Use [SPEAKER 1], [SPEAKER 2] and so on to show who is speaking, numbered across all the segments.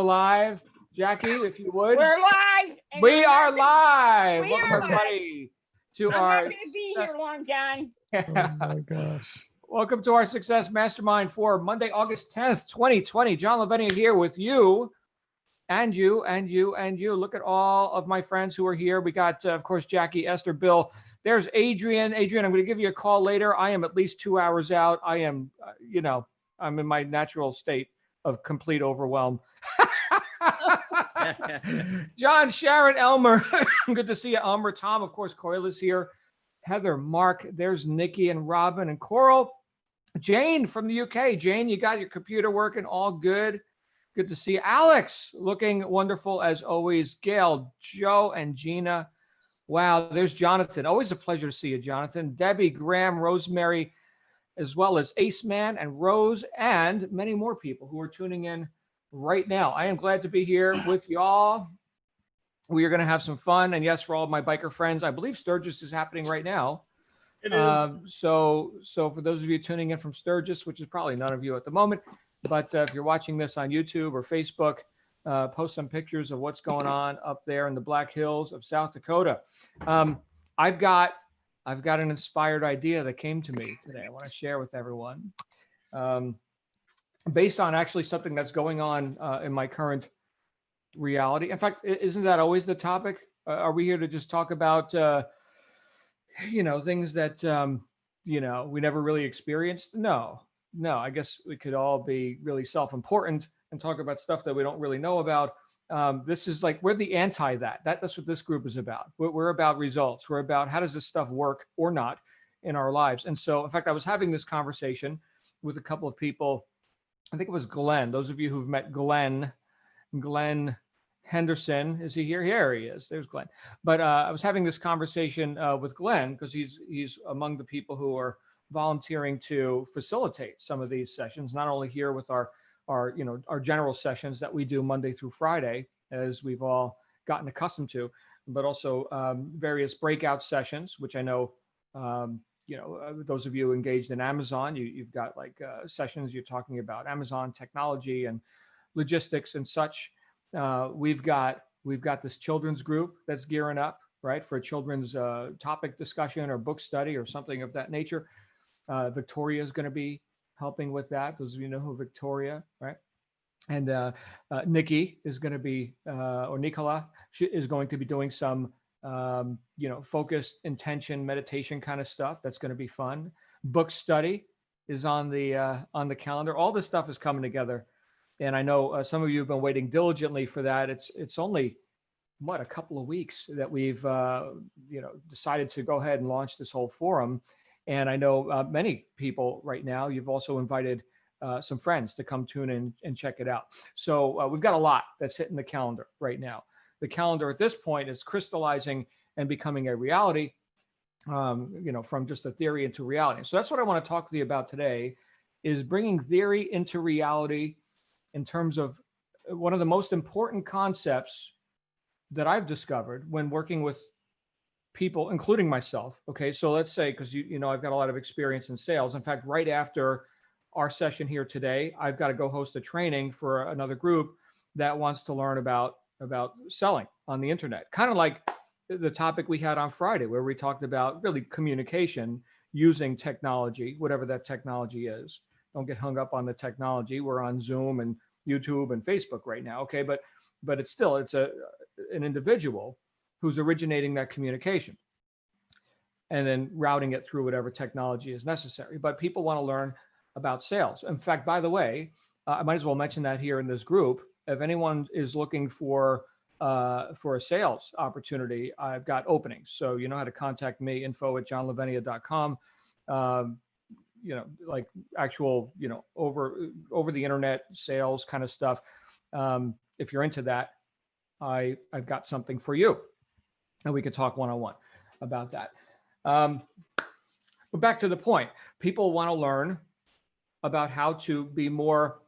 [SPEAKER 1] live. Jackie, if you would.
[SPEAKER 2] We're live.
[SPEAKER 1] We are live.
[SPEAKER 2] We
[SPEAKER 1] Welcome
[SPEAKER 2] are
[SPEAKER 1] everybody to
[SPEAKER 2] I'm
[SPEAKER 1] our
[SPEAKER 2] not going to be here long, John.
[SPEAKER 3] Oh my gosh.
[SPEAKER 1] Welcome to our Success Mastermind for Monday, August 10th, 2020. John Lavenia here with you and you and you and you. Look at all of my friends who are here. We got, of course, Jackie, Esther, Bill. There's Adrian. Adrian, I'm going to give you a call later. I am at least 2 hours out. I am, I'm in my natural state of complete overwhelm. John, Sharon, Elmer. Good to see you, Elmer. Tom, of course, Coyle is here. Heather, Mark, there's Nikki and Robin and Coral. Jane from the UK. Jane, you got your computer working, all good. Good to see you. Alex, looking wonderful as always. Gail, Joe, and Gina. Wow, there's Jonathan. Always a pleasure to see you, Jonathan. Debbie, Graham, Rosemary, as well as Ace Man and Rose, and many more people who are tuning in right now. I am glad to be here with y'all. We are going to have some fun. And yes, for all of my biker friends, I believe Sturgis is happening right now.
[SPEAKER 3] It is.
[SPEAKER 1] So for those of you tuning in from Sturgis, which is probably none of you at the moment, but if you're watching this on YouTube or Facebook, post some pictures of what's going on up there in the Black Hills of South Dakota. I've got an inspired idea that came to me today. I want to share with everyone, based on actually something that's going on in my current reality. In fact, isn't that always the topic? Are we here to just talk about, things that, we never really experienced? No, I guess we could all be really self-important and talk about stuff that we don't really know about. This is like, we're the anti that. That's what this group is about. We're about results. We're about how does this stuff work or not in our lives. And so, in fact, I was having this conversation with a couple of people. I think it was Glenn. Those of you who've met Glenn Henderson, is he here? Here he is. There's Glenn. But I was having this conversation with Glenn because he's among the people who are volunteering to facilitate some of these sessions, not only here with our general sessions that we do Monday through Friday, as we've all gotten accustomed to, but also various breakout sessions, which I know, those of you engaged in Amazon, you've got like sessions you're talking about Amazon technology and logistics and such. We've got this children's group that's gearing up, right, for a children's topic discussion or book study or something of that nature. Victoria is going to be helping with that. Those of you know who Victoria, right? And Nikki is going to be, or Nicola is going to be doing some, focused intention meditation kind of stuff. That's going to be fun. Book study is on the calendar. All this stuff is coming together. And I know some of you have been waiting diligently for that. It's only, a couple of weeks that we've, decided to go ahead and launch this whole forum. And I know many people right now, you've also invited some friends to come tune in and check it out. So we've got a lot that's hitting the calendar right now. The calendar at this point is crystallizing and becoming a reality, from just a theory into reality. So that's what I want to talk to you about today, is bringing theory into reality in terms of one of the most important concepts that I've discovered when working with people, including myself. Okay, so let's say, because I've got a lot of experience in sales. In fact, right after our session here today, I've got to go host a training for another group that wants to learn about selling on the internet. Kind of like the topic we had on Friday, where we talked about really communication using technology, whatever that technology is. Don't get hung up on the technology. We're on Zoom and YouTube and Facebook right now. Okay, but it's an individual who's originating that communication and then routing it through whatever technology is necessary. But people want to learn about sales. In fact, by the way, I might as well mention that here in this group. If anyone is looking for a sales opportunity, I've got openings. So you know how to contact me, info@johnlavenia.com. Like actual, over the internet sales kind of stuff. If you're into that, I've got something for you. And we could talk one-on-one about that. But back to the point, people want to learn about how to be more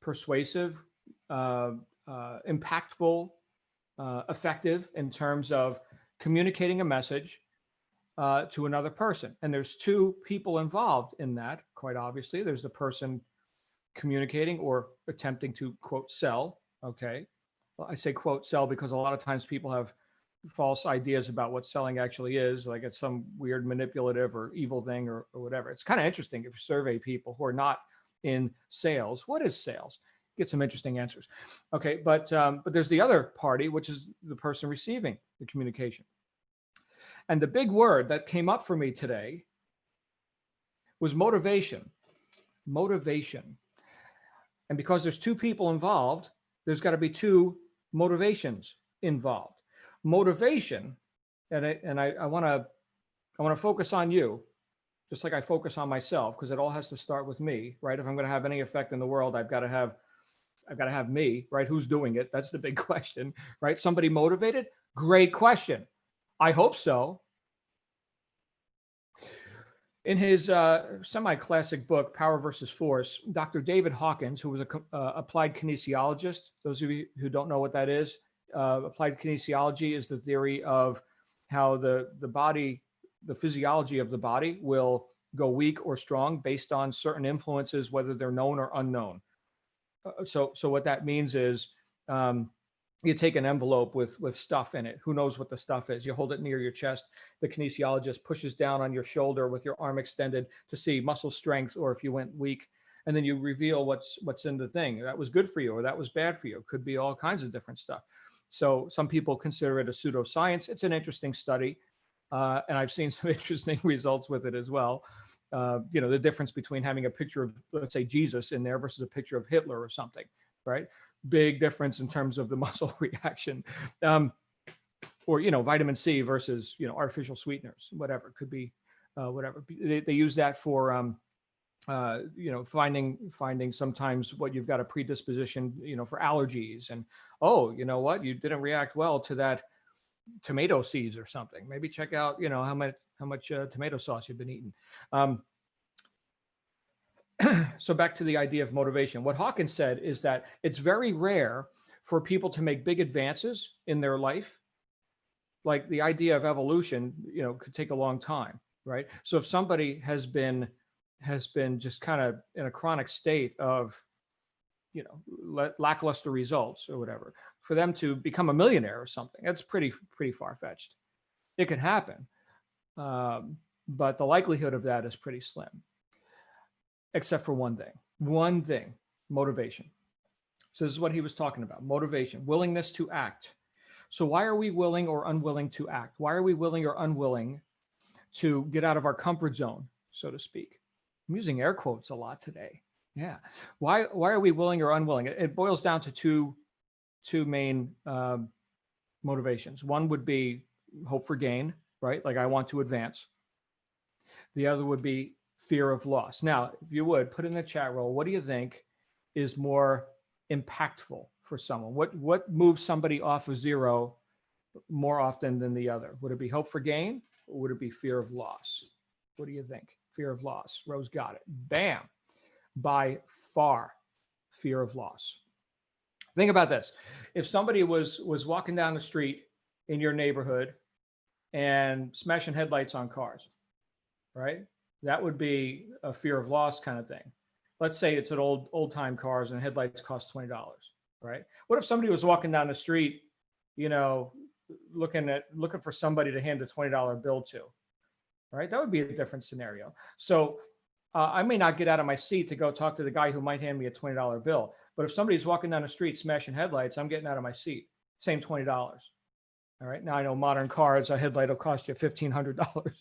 [SPEAKER 1] persuasive, impactful, effective in terms of communicating a message to another person. And there's two people involved in that, quite obviously. There's the person communicating or attempting to, quote, sell, Okay. Well, I say quote sell because a lot of times people have false ideas about what selling actually is, like it's some weird manipulative or evil thing or whatever. It's kind of interesting if you survey people who are not in sales. What is sales? Get some interesting answers. Okay, but there's the other party, which is the person receiving the communication. And the big word that came up for me today was motivation. Motivation. And because there's two people involved, there's got to be two motivations involved. Motivation, and I want to focus on you, just like I focus on myself, because it all has to start with me, right? If I'm going to have any effect in the world, I've got to have me, right? Who's doing it? That's the big question, right? Somebody motivated? Great question. I hope so. In his semi-classic book, Power versus Force, Dr. David Hawkins, who was an applied kinesiologist, those of you who don't know what that is, applied kinesiology is the theory of how the body, the physiology of the body will go weak or strong based on certain influences, whether they're known or unknown. So what that means is you take an envelope with stuff in it. Who knows what the stuff is? You hold it near your chest. The kinesiologist pushes down on your shoulder with your arm extended to see muscle strength, or if you went weak, and then you reveal what's in the thing. That was good for you, or that was bad for you. It could be all kinds of different stuff. So some people consider it a pseudoscience. It's an interesting study, and I've seen some interesting results with it as well. The difference between having a picture of, let's say, Jesus in there versus a picture of Hitler or something, right? Big difference in terms of the muscle reaction, or vitamin C versus artificial sweeteners, whatever it could be, whatever they use that for finding sometimes what you've got a predisposition for allergies, and you know what, you didn't react well to that tomato seeds or something. Maybe check out how much tomato sauce you've been eating. So back to the idea of motivation. What Hawkins said is that it's very rare for people to make big advances in their life. Like the idea of evolution, could take a long time, right? So if somebody has been just kind of in a chronic state of, lackluster results or whatever, for them to become a millionaire or something, that's pretty far-fetched. It can happen, but the likelihood of that is pretty slim. Except for one thing, motivation. So this is what he was talking about, motivation, willingness to act. So why are we willing or unwilling to act? Why are we willing or unwilling to get out of our comfort zone, so to speak? I'm using air quotes a lot today. Yeah. Why are we willing or unwilling? It boils down to two main motivations. One would be hope for gain, right? Like I want to advance. The other would be fear of loss. Now, if you would put in the chat roll, what do you think is more impactful for someone? What moves somebody off of zero more often than the other? Would it be hope for gain, or would it be fear of loss? What do you think? Fear of loss. Rose got it. Bam. By far, fear of loss. Think about this. If somebody was walking down the street in your neighborhood and smashing headlights on cars, right? That would be a fear of loss kind of thing. Let's say it's an old time cars and headlights cost $20, right? What if somebody was walking down the street, looking for somebody to hand a $20 bill to, right? That would be a different scenario. So I may not get out of my seat to go talk to the guy who might hand me a $20 bill, but if somebody's walking down the street smashing headlights, I'm getting out of my seat. Same $20. All right. Now I know modern cars, a headlight will cost you $1,500,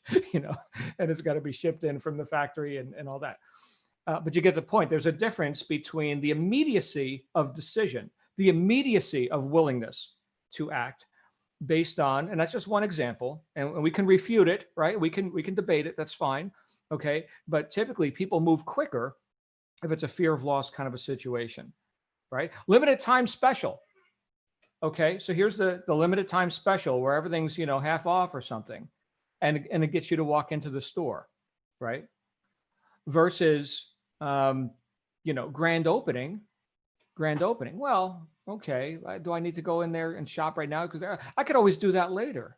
[SPEAKER 1] and it's got to be shipped in from the factory and all that. But you get the point. There's a difference between the immediacy of decision, the immediacy of willingness to act based on, and that's just one example, and we can refute it, right? We can debate it. That's fine. Okay. But typically people move quicker if it's a fear of loss kind of a situation, right? Limited time special. Okay, so here's the limited time special where everything's, half off or something, and it gets you to walk into the store, right? Versus, grand opening. Well, okay, do I need to go in there and shop right now? Because I could always do that later.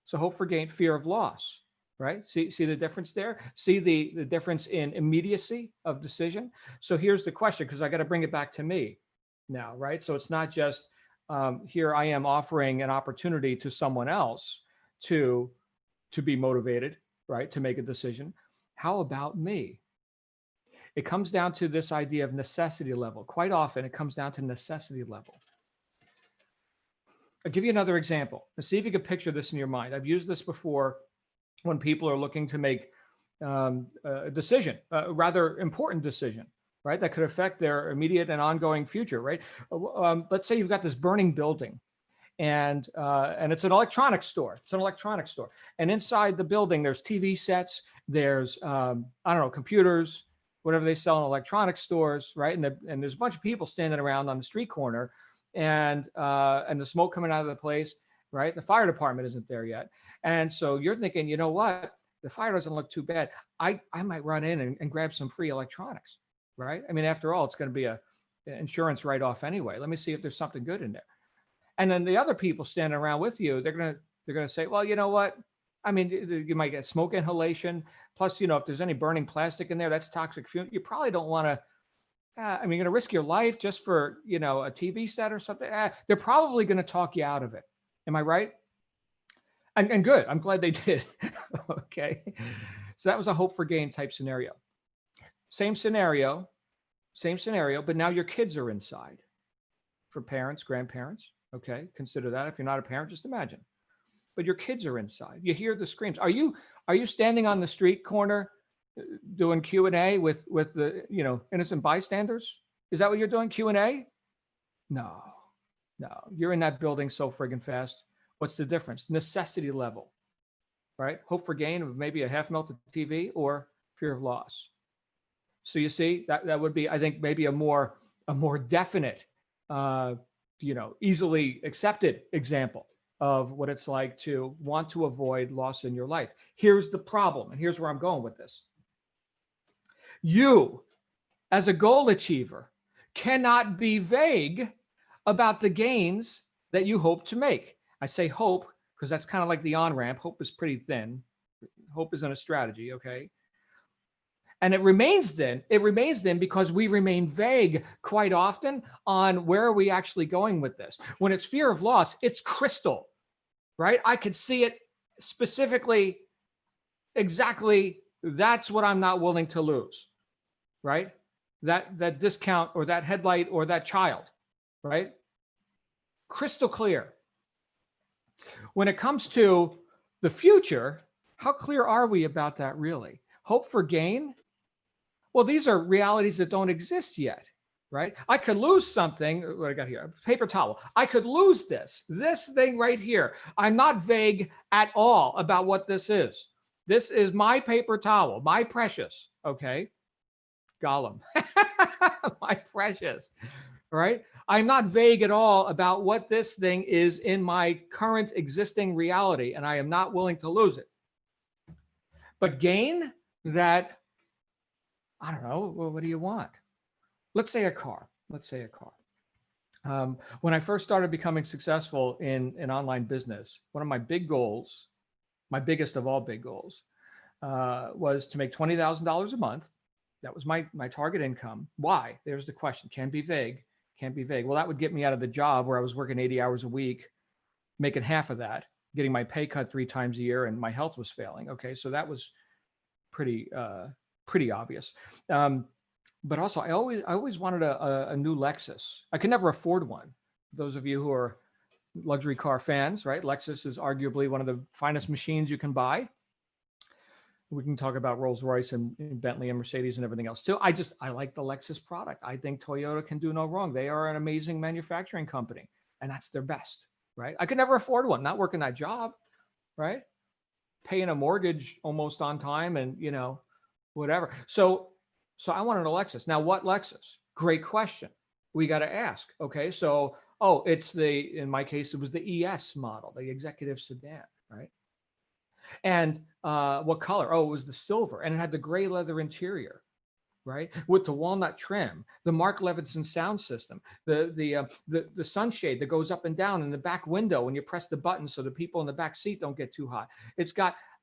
[SPEAKER 1] So hope for gain, fear of loss, right? See the difference there? See the difference in immediacy of decision? So here's the question, because I got to bring it back to me. now, right? So it's not just here I am offering an opportunity to someone else to be motivated, right? To make a decision. How about me? It comes down to this idea of necessity level. Quite often it comes down to necessity level. I'll give you another example. Let's see if you can picture this in your mind. I've used this before when people are looking to make a decision, a rather important decision, right? That could affect their immediate and ongoing future, right? Let's say you've got this burning building, and it's an electronics store. It's an electronics store, and inside the building there's TV sets, there's I don't know, computers, whatever they sell in electronics stores, right? And there's a bunch of people standing around on the street corner, and the smoke coming out of the place, right? The fire department isn't there yet, and so you're thinking, you know what? The fire doesn't look too bad. I might run in and grab some free electronics, right? I mean, after all, it's going to be a insurance write-off anyway. Let me see if there's something good in there. And then the other people standing around with you, they're gonna say, well, you know what? I mean, you might get smoke inhalation. Plus, you know, if there's any burning plastic in there, that's toxic fuel. You probably don't want to. I mean, you're gonna risk your life just for, you know, a TV set or something. They're probably gonna talk you out of it. Am I right? And good. I'm glad they did. Okay. So that was a hope for gain type scenario. Same scenario, but now your kids are inside. For parents, grandparents, okay, consider that. If you're not a parent, just imagine. But your kids are inside. You hear the screams. Are you standing on the street corner doing Q&A with the, you know, innocent bystanders? Is that what you're doing, Q&A? No. You're in that building so friggin' fast. What's the difference? Necessity level, right? Hope for gain of maybe a half melted TV or fear of loss. So you see, that would be, I think, maybe a more definite, you know, easily accepted example of what it's like to want to avoid loss in your life. Here's the problem, and here's where I'm going with this. You, as a goal achiever, cannot be vague about the gains that you hope to make. I say hope because that's kind of like the on-ramp. Hope is pretty thin. Hope isn't a strategy, okay? And it remains then because we remain vague quite often on where are we actually going with this. When it's fear of loss, it's crystal, right? I could see it specifically, exactly. That's what I'm not willing to lose, right? That discount or that headlight or that child, right? Crystal clear. When it comes to the future, how clear are we about that really? Hope for gain? Well, these are realities that don't exist yet, right? I could lose something. What I got here? Paper towel. I could lose this thing right here. I'm not vague at all about what this is. This is my paper towel, my precious. Okay. Gollum. My precious, right? I'm not vague at all about what this thing is in my current existing reality, and I am not willing to lose it. But gain that, I don't know, well, what do you want? Let's say a car. When I first started becoming successful in online business, one of my big goals, my biggest of all big goals, was to make $20,000 a month. That was my target income. Why? There's the question. Can be vague. Well, that would get me out of the job where I was working 80 hours a week, making half of that, getting my pay cut 3 times a year, and my health was failing. Okay, so that was pretty obvious. But also, I always wanted a new Lexus. I could never afford one. Those of you who are luxury car fans, right? Lexus is arguably one of the finest machines you can buy. We can talk about Rolls-Royce and Bentley and Mercedes and everything else too. I like the Lexus product. I think Toyota can do no wrong. They are an amazing manufacturing company, and that's their best, right? I could never afford one, not working that job, right? Paying a mortgage almost on time and, you know, whatever. So I wanted a Lexus. Now, what Lexus? Great question. We got to ask. Okay, so, in my case, it was the ES model, the executive sedan, right? And what color? Oh, it was the silver, and it had the gray leather interior, right? With the walnut trim, the Mark Levinson sound system, the sunshade that goes up and down in the back window when you press the button so the people in the back seat don't get too hot.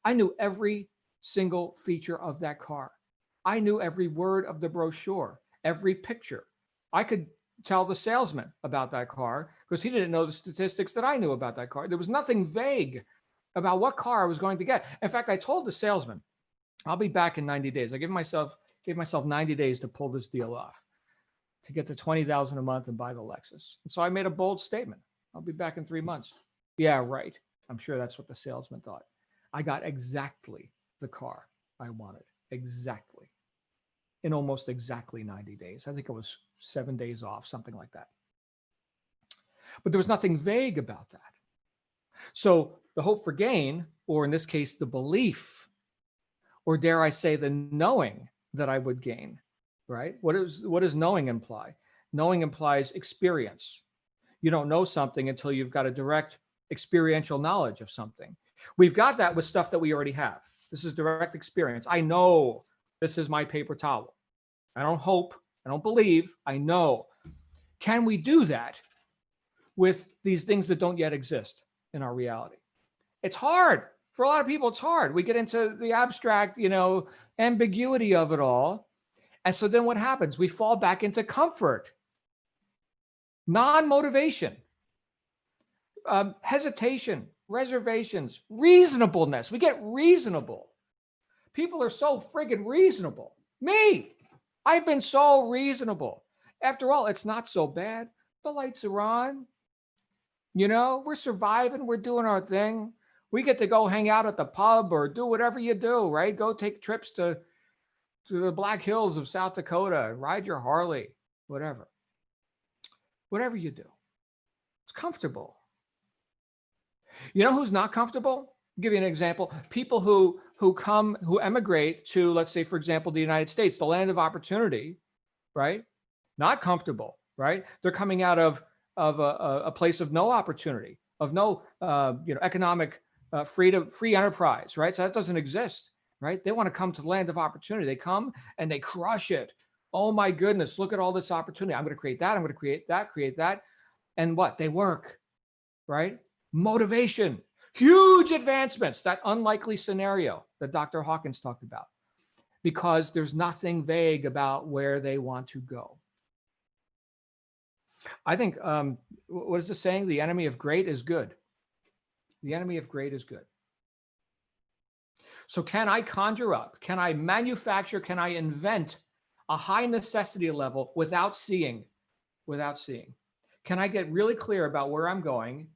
[SPEAKER 1] I knew every single feature of that car. I knew every word of the brochure, every picture. I could tell the salesman about that car because he didn't know the statistics that I knew about that car. There was nothing vague about what car I was going to get. In fact, I told the salesman, I'll be back in 90 days. I gave myself 90 days to pull this deal off, to get to 20,000 a month and buy the Lexus. And so I made a bold statement. I'll be back in 3 months. Yeah, right. I'm sure that's what the salesman thought. I got exactly the car I wanted. Exactly. In almost exactly 90 days. I think it was 7 days off, something like that. But there was nothing vague about that. So the hope for gain, or in this case, the belief, or dare I say the knowing that I would gain, right? What does knowing imply? Knowing implies experience. You don't know something until you've got a direct experiential knowledge of something. We've got that with stuff that we already have. This is direct experience. I know this is my paper towel. I don't hope, I don't believe, I know. Can we do that with these things that don't yet exist in our reality? It's hard. For a lot of people, it's hard. We get into the abstract, ambiguity of it all. And so then what happens? We fall back into comfort, non-motivation, hesitation, reservations, reasonableness. We get reasonable. People are so friggin' reasonable. Me, I've been so reasonable. After all, it's not so bad. The lights are on. We're surviving. We're doing our thing. We get to go hang out at the pub or do whatever you do, right? Go take trips to the Black Hills of South Dakota, ride your Harley, whatever. Whatever you do. It's comfortable. You know who's not comfortable? I'll give you an example. People who emigrate to, let's say, for example, the United States, the land of opportunity, right? Not comfortable, right? They're coming out of a place of no opportunity, of no economic free enterprise, right? So that doesn't exist, right? They want to come to the land of opportunity. They come and they crush it. Oh my goodness, look at all this opportunity. I'm going to create that. I'm going to create that. And what? They work, right? Motivation, huge advancements, that unlikely scenario that Dr. Hawkins talked about, because there's nothing vague about where they want to go. I think, what is the saying? The enemy of great is good. The enemy of great is good. So can I conjure up? Can I manufacture? Can I invent a high necessity level without seeing? Can I get really clear about where I'm going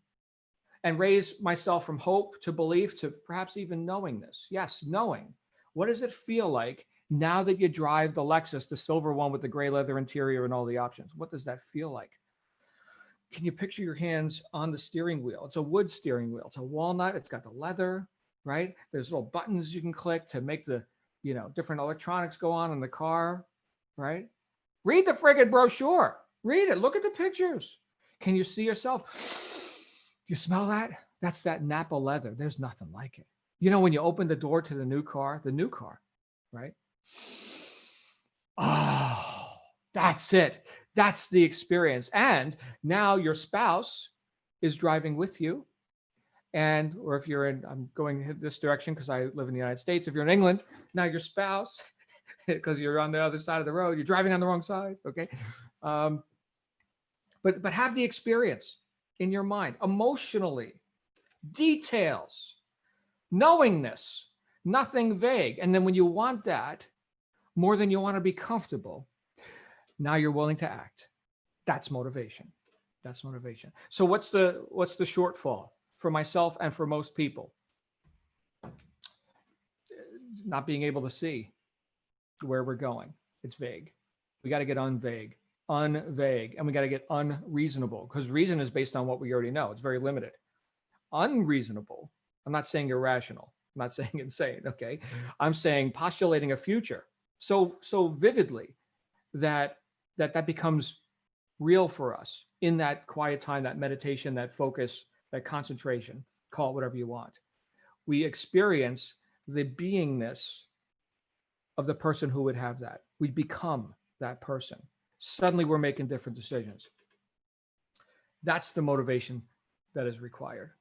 [SPEAKER 1] and raise myself from hope to belief to perhaps even knowingness? Yes, knowing. What does it feel like now that you drive the Lexus, the silver one with the gray leather interior and all the options? What does that feel like? Can you picture your hands on the steering wheel? It's a wood steering wheel. It's a walnut. It's got the leather, right? There's little buttons you can click to make the, different electronics go on in the car, right? Read the friggin' brochure. Read it. Look at the pictures. Can you see yourself? Do you smell that? That's that Napa leather. There's nothing like it. When you open the door to the new car, right? Oh, that's it. That's the experience. And now your spouse is driving with you. Or if you're I'm going this direction because I live in the United States. If you're in England, now your spouse, because you're on the other side of the road, you're driving on the wrong side. Okay. But have the experience in your mind, emotionally, details, knowingness, nothing vague. And then when you want that more than you want to be comfortable, now you're willing to act. That's motivation. That's motivation. So what's the shortfall for myself and for most people? Not being able to see where we're going. It's vague. We got to get unvague, and we got to get unreasonable, because reason is based on what we already know. It's very limited. Unreasonable. I'm not saying irrational. I'm not saying insane. Okay. I'm saying postulating a future so vividly that becomes real for us in that quiet time, that meditation, that focus, that concentration, call it whatever you want. We experience the beingness of the person who would have that. We become that person. Suddenly we're making different decisions. That's the motivation that is required.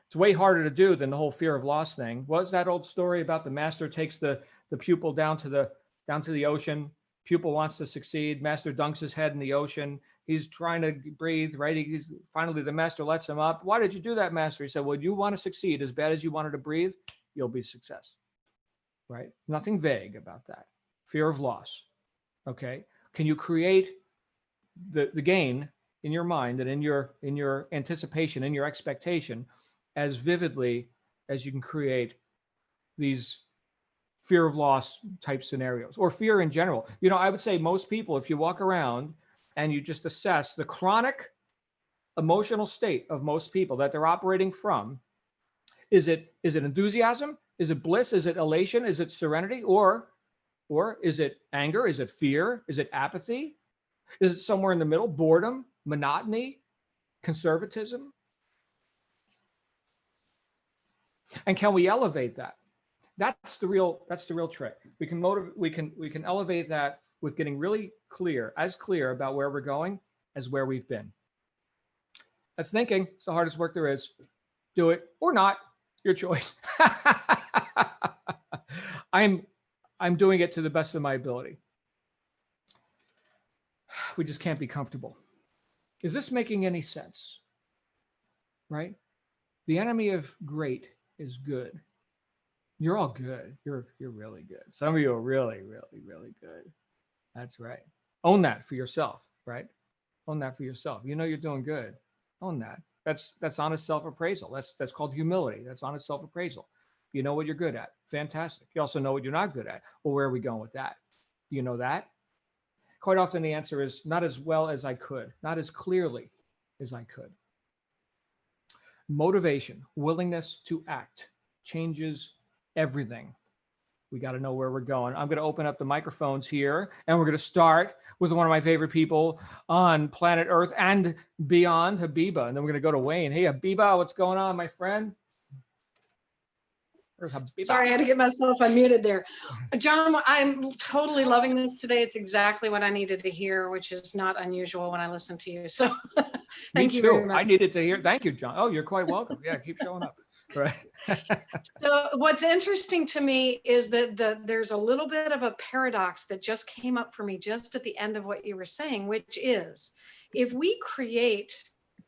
[SPEAKER 1] It's way harder to do than the whole fear of loss thing. What's that old story about the master takes the pupil down to the ocean, Pupil wants to succeed. Master dunks his head in the ocean. He's trying to breathe, right? Finally, the master lets him up. Why did you do that, master? He said, well, you want to succeed as bad as you wanted to breathe, you'll be success, right? Nothing vague about that. Fear of loss, okay? Can you create the gain in your mind and in your anticipation, in your expectation, as vividly as you can create these fear of loss type scenarios or fear in general? You know, I would say most people, if you walk around and you just assess the chronic emotional state of most people that they're operating from, is it enthusiasm? Is it bliss? Is it elation? Is it serenity? Or is it anger? Is it fear? Is it apathy? Is it somewhere in the middle? Boredom, monotony, conservatism? And can we elevate that? That's the real trick. We can elevate that with getting really clear about where we're going as where we've been. That's thinking. It's the hardest work there is. Do it or not, your choice. I'm doing it to the best of my ability. We just can't be comfortable. Is this making any sense? Right? The enemy of great is good. You're all good. You're really good. Some of you are really, really, really good. That's right. Own that for yourself, right? Own that for yourself. You know you're doing good. Own that. That's honest self-appraisal. That's called humility. That's honest self-appraisal. You know what you're good at. Fantastic. You also know what you're not good at. Well, where are we going with that? Do you know that? Quite often the answer is not as well as I could, not as clearly as I could. Motivation, willingness to act changes everything. We got to know where we're going. I'm going to open up the microphones here, and we're going to start with one of my favorite people on planet Earth and beyond, Habiba. And then we're going to go to Wayne. Hey, Habiba, what's going on, my friend? Where's Habiba?
[SPEAKER 4] Sorry, I had to get myself unmuted there. John, I'm totally loving this today. It's exactly what I needed to hear, which is not unusual when I listen to you. So thank you very much.
[SPEAKER 1] I needed to hear. Thank you, John. Oh, you're quite welcome. Yeah, keep showing up. Right.
[SPEAKER 4] So what's interesting to me is that there's a little bit of a paradox that just came up for me just at the end of what you were saying, which is if we create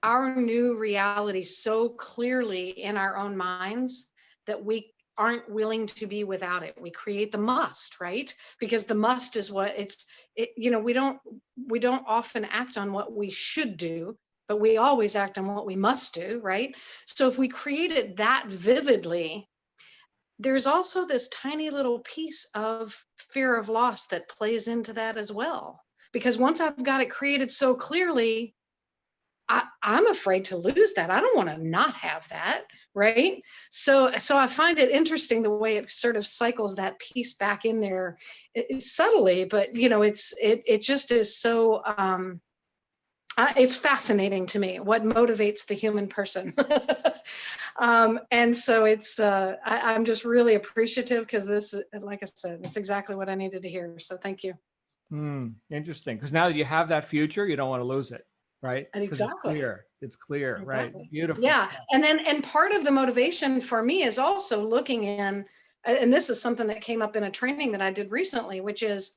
[SPEAKER 4] our new reality so clearly in our own minds that we aren't willing to be without it, we create the must, right? Because the must is what we don't often act on what we should do, but we always act on what we must do, right? So if we create it that vividly, there's also this tiny little piece of fear of loss that plays into that as well. Because once I've got it created so clearly, I'm afraid to lose that. I don't want to not have that, right? So I find it interesting the way it sort of cycles that piece back in there subtly, but it just is so it's fascinating to me what motivates the human person. And so I'm just really appreciative because this, like I said, it's exactly what I needed to hear. So thank you.
[SPEAKER 1] Interesting. Because now that you have that future, you don't want to lose it, right?
[SPEAKER 4] Exactly.
[SPEAKER 1] It's clear, exactly. Right? Beautiful.
[SPEAKER 4] Yeah. Stuff. And part of the motivation for me is also looking in, and this is something that came up in a training that I did recently, which is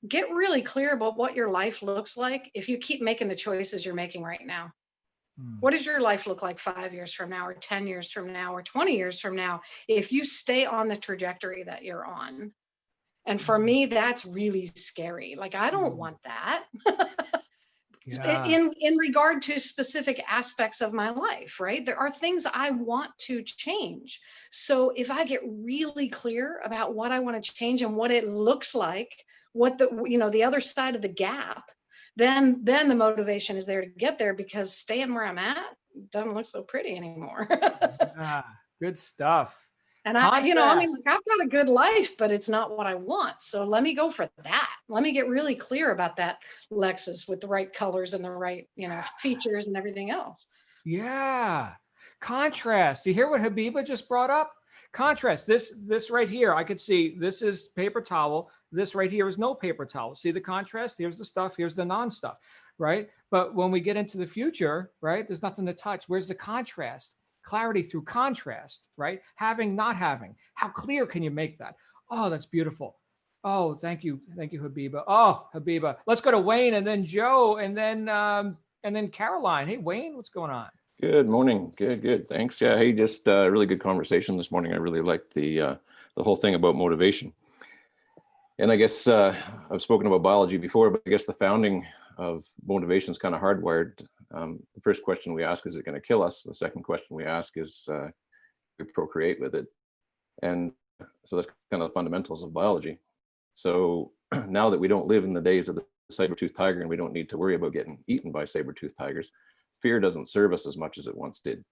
[SPEAKER 4] get really clear about what your life looks like if you keep making the choices you're making right now. What does your life look like 5 years from now, or 10 years from now, or 20 years from now, if you stay on the trajectory that you're on? And for me, that's really scary. Like, I don't want that. Yeah. In regard to specific aspects of my life, right? There are things I want to change. So if I get really clear about what I want to change and what it looks like, what the other side of the gap, then the motivation is there to get there, because staying where I'm at doesn't look so pretty anymore.
[SPEAKER 1] Good stuff.
[SPEAKER 4] And I've got a good life, but it's not what I want. So let me go for that. Let me get really clear about that Lexus with the right colors and the right, features and everything else.
[SPEAKER 1] Yeah. Contrast. You hear what Habiba just brought up? Contrast. This right here, I could see this is paper towel. This right here is no paper towel. See the contrast? Here's the stuff. Here's the non-stuff, right? But when we get into the future, right, there's nothing to touch. Where's the contrast? Clarity through contrast, right? Having, not having. How clear can you make that? Oh, that's beautiful. Oh, thank you, Habiba. Oh, Habiba. Let's go to Wayne, and then Joe, and then Caroline. Hey, Wayne, what's going on?
[SPEAKER 5] Good morning. Good. Thanks. Yeah. Hey, just really good conversation this morning. I really liked the whole thing about motivation. And I guess I've spoken about biology before, but I guess the founding of motivation is kind of hardwired. The first question we ask, is it going to kill us? The second question we ask is, we procreate with it. And so that's kind of the fundamentals of biology. So now that we don't live in the days of the saber-toothed tiger and we don't need to worry about getting eaten by saber-toothed tigers, fear doesn't serve us as much as it once did.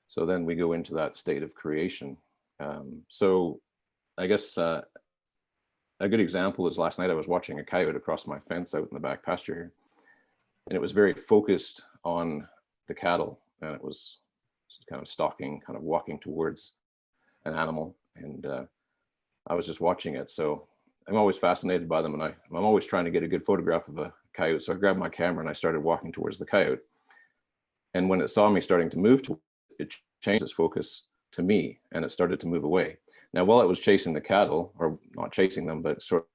[SPEAKER 5] So then we go into that state of creation. So I guess a good example is last night I was watching a coyote across my fence out in the back pasture here. And it was very focused on the cattle, and it was kind of stalking, kind of walking towards an animal. And I was just watching it. So I'm always fascinated by them, and I'm always trying to get a good photograph of a coyote. So I grabbed my camera and I started walking towards the coyote. And when it saw me starting to move, it changed its focus to me, and it started to move away. Now, while it was chasing the cattle, or not chasing them, but sort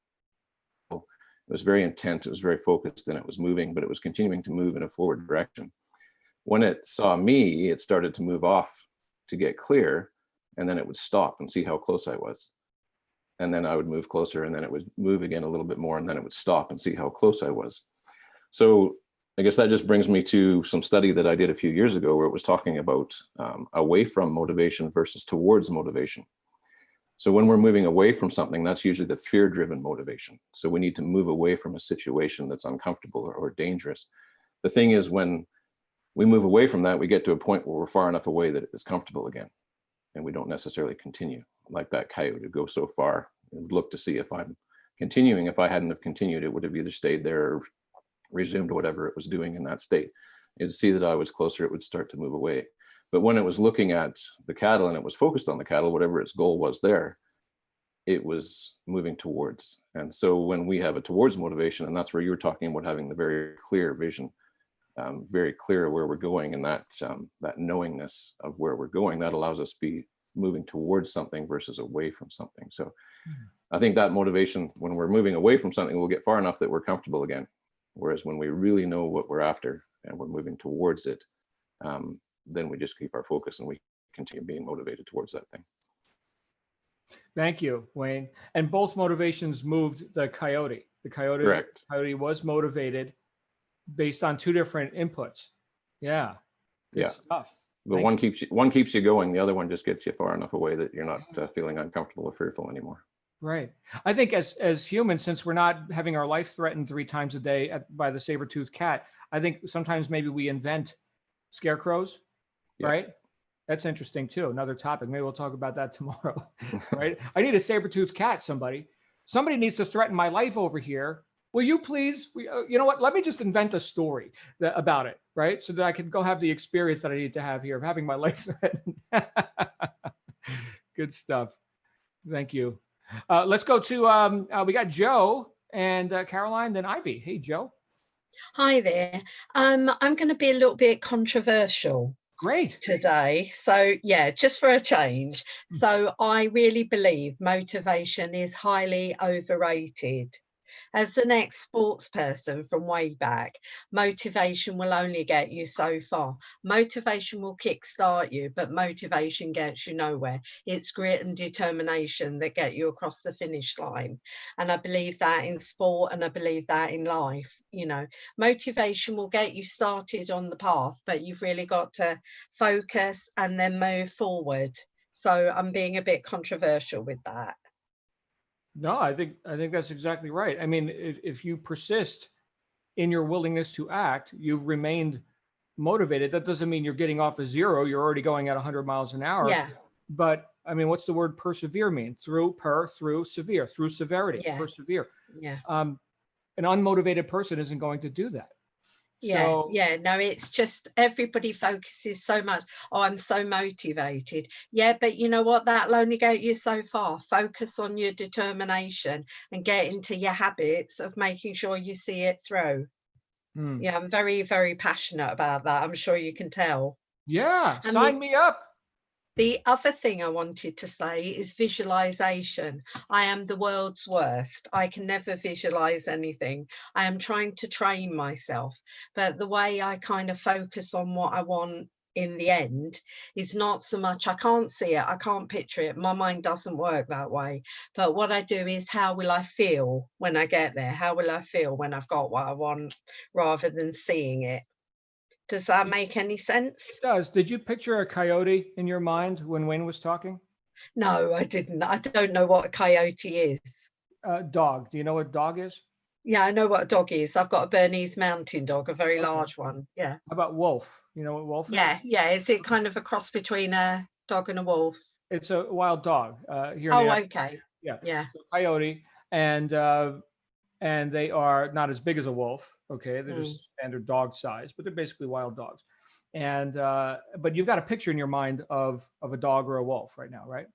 [SPEAKER 5] of, it was very intent, it was very focused, and it was moving, but it was continuing to move in a forward direction. When it saw me, it started to move off to get clear, and then it would stop and see how close I was. And then I would move closer, and then it would move again a little bit more, and then it would stop and see how close I was. So I guess that just brings me to some study that I did a few years ago where it was talking about away from motivation versus towards motivation. So when we're moving away from something, that's usually the fear-driven motivation. So we need to move away from a situation that's uncomfortable or dangerous. The thing is, when we move away from that, we get to a point where we're far enough away that it's comfortable again, and we don't necessarily continue. Like that coyote would go so far and look to see if I'm continuing. If I hadn't have continued, it would have either stayed there or resumed whatever it was doing in that state. It'd see that I was closer, it would start to move away. But when it was looking at the cattle and it was focused on the cattle, whatever its goal was there, it was moving towards. And so when we have a towards motivation, and that's where you were talking about having the very clear vision, very clear where we're going, and that knowingness of where we're going, that allows us to be moving towards something versus away from something. So I think that motivation, when we're moving away from something, we'll get far enough that we're comfortable again. Whereas when we really know what we're after and we're moving towards it, then we just keep our focus and we continue being motivated towards that thing.
[SPEAKER 1] Thank you, Wayne. And both motivations moved the coyote.
[SPEAKER 5] Correct.
[SPEAKER 1] Coyote was motivated based on two different inputs. Yeah. Good stuff.
[SPEAKER 5] But one keeps you going. The other one just gets you far enough away that you're not feeling uncomfortable or fearful anymore.
[SPEAKER 1] Right. I think as humans, since we're not having our life threatened 3 times a day by the saber-toothed cat, I think sometimes maybe we invent scarecrows, right? That's interesting too. Another topic. Maybe we'll talk about that tomorrow, right? I need a saber-toothed cat, somebody needs to threaten my life over here. Will you please, you know what? Let me just invent a story about it, right? So that I can go have the experience that I need to have here of having my life threatened. Good stuff. Thank you. Let's go to, we got Joe and Caroline, then Ivy. Hey, Joe.
[SPEAKER 6] Hi there. I'm going to be a little bit controversial.
[SPEAKER 1] Great.
[SPEAKER 6] Today. So yeah, just for a change. So I really believe motivation is highly overrated. As an ex-sports person from way back, motivation will only get you so far. Motivation will kickstart you, but motivation gets you nowhere. It's grit and determination that get you across the finish line. And I believe that in sport, and I believe that in life. You know, motivation will get you started on the path, but you've really got to focus and then move forward. So I'm being a bit controversial with that.
[SPEAKER 1] No, I think that's exactly right. I mean, if you persist in your willingness to act, you've remained motivated. That doesn't mean you're getting off of zero. You're already going at 100 miles an hour.
[SPEAKER 6] Yeah.
[SPEAKER 1] But I mean, what's the word persevere mean? Through severe, through severity, persevere.
[SPEAKER 6] Yeah.
[SPEAKER 1] An unmotivated person isn't going to do that.
[SPEAKER 6] No, it's just everybody focuses so much. Oh, I'm so motivated. Yeah, but you know what? That'll only get you so far. Focus on your determination and get into your habits of making sure you see it through. Yeah, I'm very, very passionate about that. I'm sure you can tell.
[SPEAKER 1] Yeah, sign me up.
[SPEAKER 6] The other thing I wanted to say is visualization. I am the world's worst. I can never visualize anything. I am trying to train myself, but the way I kind of focus on what I want in the end is not so much, I can't see it, I can't picture it, my mind doesn't work that way, but what I do is, how will I feel when I get there? How will I feel when I've got what I want, rather than seeing it? Does that make any sense?
[SPEAKER 1] It does. Did you picture a coyote in your mind when Wayne was talking?
[SPEAKER 6] No, I didn't. I don't know what a coyote is.
[SPEAKER 1] Dog. Do you know what dog is?
[SPEAKER 6] Yeah, I know what a dog is. I've got a Bernese mountain dog, a very
[SPEAKER 1] Okay.
[SPEAKER 6] large one. Yeah.
[SPEAKER 1] How about wolf? You know what wolf is?
[SPEAKER 6] Yeah, yeah. Is it kind of a cross between a dog and a wolf?
[SPEAKER 1] It's a wild dog here in the
[SPEAKER 6] Oh,
[SPEAKER 1] United
[SPEAKER 6] okay.
[SPEAKER 1] Yeah.
[SPEAKER 6] Yeah.
[SPEAKER 1] So coyote, and they are not as big as a wolf. Okay, they're just standard dog size, but they're basically wild dogs. And but you've got a picture in your mind of a dog or a wolf right now, right?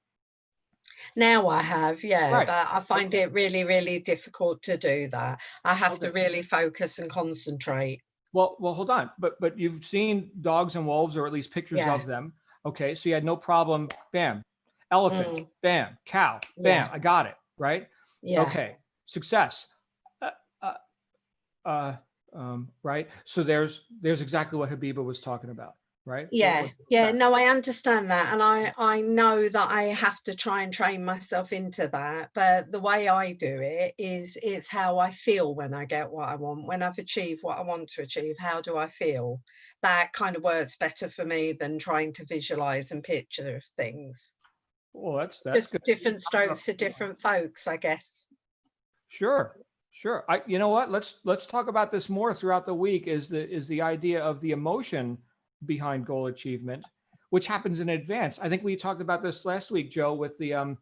[SPEAKER 6] Now I have, yeah,
[SPEAKER 1] Right.
[SPEAKER 6] but I find
[SPEAKER 1] Okay.
[SPEAKER 6] it really, really difficult to do that. I have to
[SPEAKER 1] Okay.
[SPEAKER 6] really focus and concentrate.
[SPEAKER 1] Well, hold on. But you've seen dogs and wolves, or at least pictures
[SPEAKER 6] Yeah.
[SPEAKER 1] of them. Okay, so you had no problem. Bam, elephant. Bam, cow. Bam,
[SPEAKER 6] Yeah.
[SPEAKER 1] I got it. Right.
[SPEAKER 6] Yeah.
[SPEAKER 1] Okay, success. Right. So there's exactly what Habiba was talking about. Right.
[SPEAKER 6] Yeah,
[SPEAKER 1] What's
[SPEAKER 6] yeah,
[SPEAKER 1] that?
[SPEAKER 6] no, I understand that, and I know that I have to try and train myself into that, but the way I do it is, it's how I feel when I get what I want, when I've achieved what I want to achieve. How do I feel? That kind of works better for me than trying to visualize and picture things.
[SPEAKER 1] Well, that's
[SPEAKER 6] Just
[SPEAKER 1] good.
[SPEAKER 6] different strokes for different folks, I guess.
[SPEAKER 1] Sure. You know what? Let's talk about this more throughout the week. Is the idea of the emotion behind goal achievement, which happens in advance. I think we talked about this last week, Joe, with the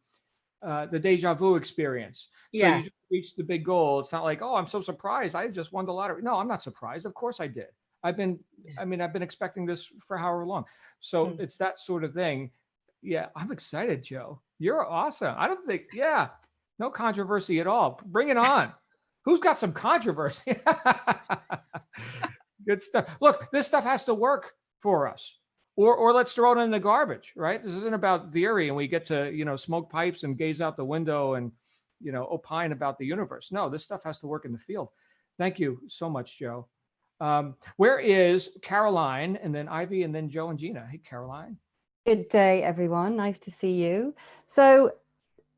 [SPEAKER 1] deja vu experience. So
[SPEAKER 6] Yeah.
[SPEAKER 1] you just reached the big goal. It's not like, oh, I'm so surprised, I just won the lottery. No, I'm not surprised. Of course I did. I've been expecting this for however long. So it's that sort of thing. Yeah, I'm excited, Joe. You're awesome. I don't think, no controversy at all. Bring it on. Who's got some controversy? Good stuff. Look, this stuff has to work for us, or let's throw it in the garbage, right? This isn't about theory and we get to, smoke pipes and gaze out the window and, opine about the universe. No, this stuff has to work in the field. Thank you so much, Joe. Where is Caroline, and then Ivy, and then Joe and Gina? Hey, Caroline.
[SPEAKER 7] Good day, everyone. Nice to see you. So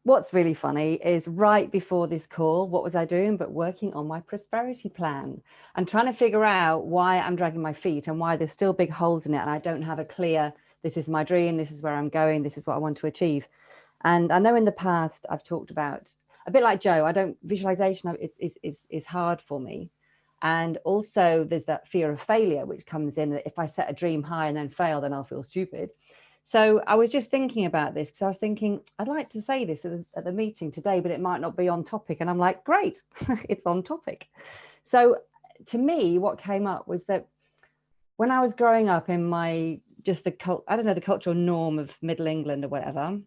[SPEAKER 7] what's really funny is, right before this call, what was I doing but working on my prosperity plan and trying to figure out why I'm dragging my feet and why there's still big holes in it, and I don't have a clear, this is my dream, this is where I'm going, this is what I want to achieve. And I know in the past I've talked about, a bit like Joe, visualization is hard for me. And also there's that fear of failure, which comes in, that if I set a dream high and then fail, then I'll feel stupid. So I was just thinking about this, because I was thinking, I'd like to say this at the meeting today, but it might not be on topic. And I'm like, great, it's on topic. So to me, what came up was that when I was growing up in the cultural norm of Middle England or whatever,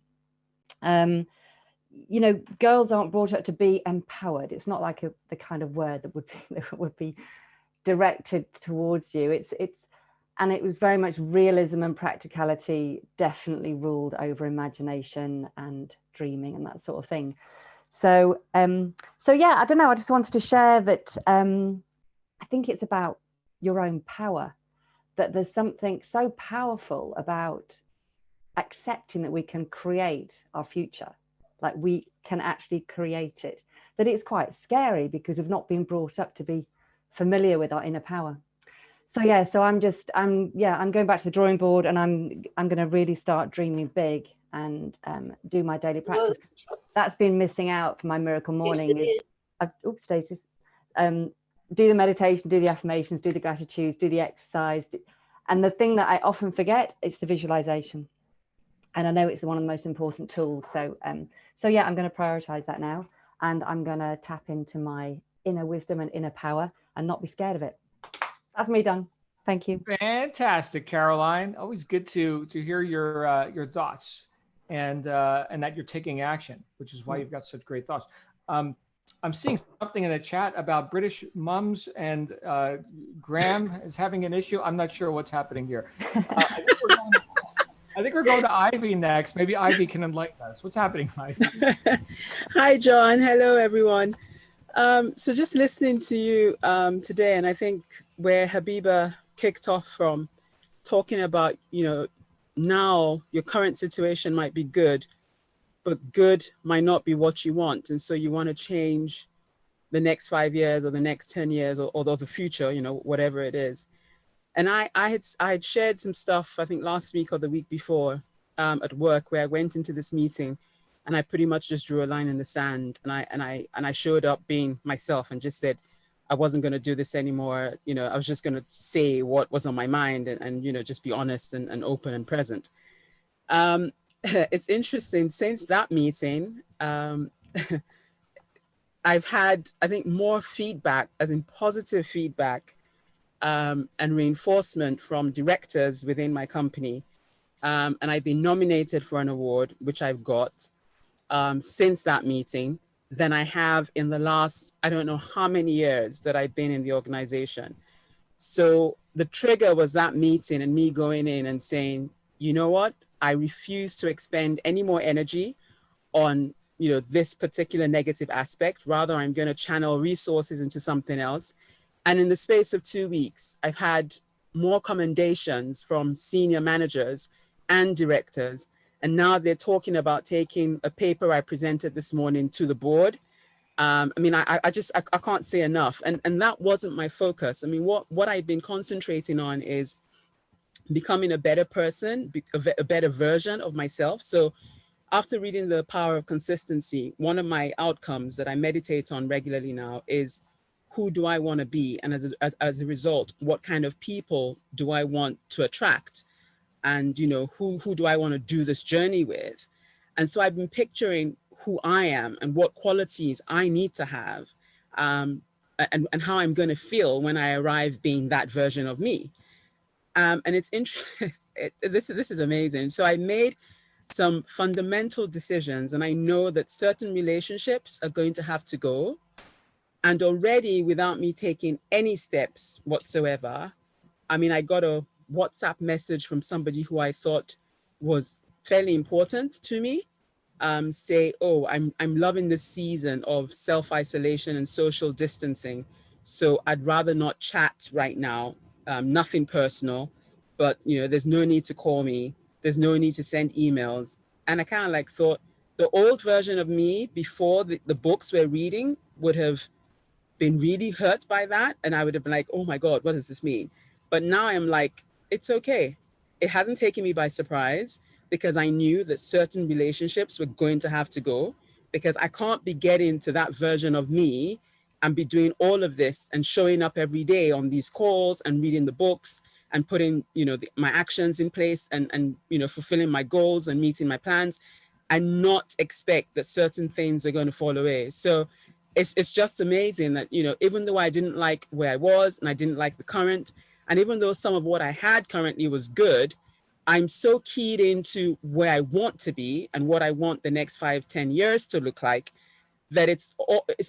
[SPEAKER 7] girls aren't brought up to be empowered. It's not like the kind of word that would be directed towards you. And it was very much realism and practicality definitely ruled over imagination and dreaming and that sort of thing. So yeah, I don't know. I just wanted to share that I think it's about your own power, that there's something so powerful about accepting that we can create our future, like we can actually create it, that it's quite scary because we've not been brought up to be familiar with our inner power. So yeah, so I'm going back to the drawing board, and I'm going to really start dreaming big and do my daily practice. That's been missing out for my miracle morning. Do the meditation, do the affirmations, do the gratitudes, do the exercise, and the thing that I often forget is the visualization. And I know it's one of the most important tools. So yeah, I'm going to prioritize that now, and I'm going to tap into my inner wisdom and inner power and not be scared of it. That's me done. Thank you.
[SPEAKER 1] Fantastic, Caroline. Always good to hear your thoughts, and that you're taking action, which is why you've got such great thoughts. I'm seeing something in the chat about British mums, and Graham is having an issue. I'm not sure what's happening here. I think we're going to Ivy next. Maybe Ivy can enlighten us. What's happening, Ivy?
[SPEAKER 8] Hi, John. Hello, everyone. So just listening to you today, and I think where Habiba kicked off from, talking about, now your current situation might be good, but good might not be what you want. And so you want to change the next 5 years or the next 10 years or the future, whatever it is. And I had shared some stuff, I think last week or the week before at work, where I went into this meeting and I pretty much just drew a line in the sand, and I showed up being myself and just said I wasn't going to do this anymore. I was just going to say what was on my mind and just be honest and open and present. It's interesting, since that meeting, I've had, I think, more feedback, as in positive feedback, and reinforcement from directors within my company. And I've been nominated for an award, which I've got since that meeting, than I have in the last, I don't know how many years that I've been in the organization. So the trigger was that meeting and me going in and saying, you know what, I refuse to expend any more energy on this particular negative aspect. Rather, I'm going to channel resources into something else. And in the space of 2 weeks, I've had more commendations from senior managers and directors. And now they're talking about taking a paper I presented this morning to the board. I can't say enough. And that wasn't my focus. I mean, what I've been concentrating on is becoming a better person, a better version of myself. So after reading The Power of Consistency, one of my outcomes that I meditate on regularly now is, who do I want to be? And as a result, what kind of people do I want to attract? And, who do I want to do this journey with? And so I've been picturing who I am and what qualities I need to have, and how I'm going to feel when I arrive being that version of me. And it's interesting. This is amazing. So I made some fundamental decisions, and I know that certain relationships are going to have to go. And already, without me taking any steps whatsoever, I got a WhatsApp message from somebody who I thought was fairly important to me, say, oh, I'm loving this season of self-isolation and social distancing. So I'd rather not chat right now, nothing personal, but there's no need to call me. There's no need to send emails. And I kind of thought the old version of me before the books we're reading would have been really hurt by that. And I would have been like, oh my God, what does this mean? But now I'm like, it's okay. It hasn't taken me by surprise, because I knew that certain relationships were going to have to go, because I can't be getting to that version of me and be doing all of this and showing up every day on these calls and reading the books and putting, my actions in place and fulfilling my goals and meeting my plans, and not expect that certain things are going to fall away. So it's just amazing that, even though I didn't like where I was and I didn't like the current, and even though some of what I had currently was good, I'm so keyed into where I want to be and what I want the next 5-10 years to look like, that it's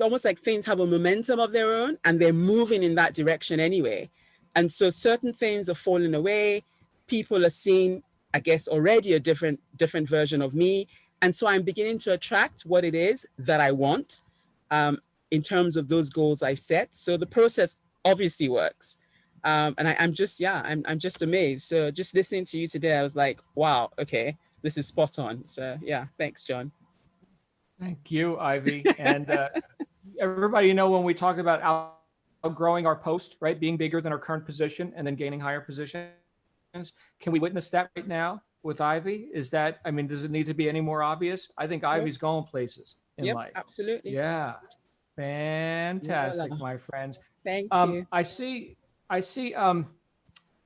[SPEAKER 8] almost like things have a momentum of their own and they're moving in that direction anyway. And so certain things are falling away. People are seeing, I guess, already a different version of me. And so I'm beginning to attract what it is that I want, in terms of those goals I've set. So the process obviously works. And I'm just amazed. So just listening to you today, I was like, wow, okay, this is spot on. So yeah, thanks, John.
[SPEAKER 1] Thank you, Ivy. And everybody, when we talk about outgrowing our post, right, being bigger than our current position and then gaining higher positions, can we witness that right now with Ivy? Does it need to be any more obvious? I think Ivy's going places in life.
[SPEAKER 8] Absolutely.
[SPEAKER 1] Yeah. Fantastic, my friends.
[SPEAKER 8] Thank you.
[SPEAKER 1] I see.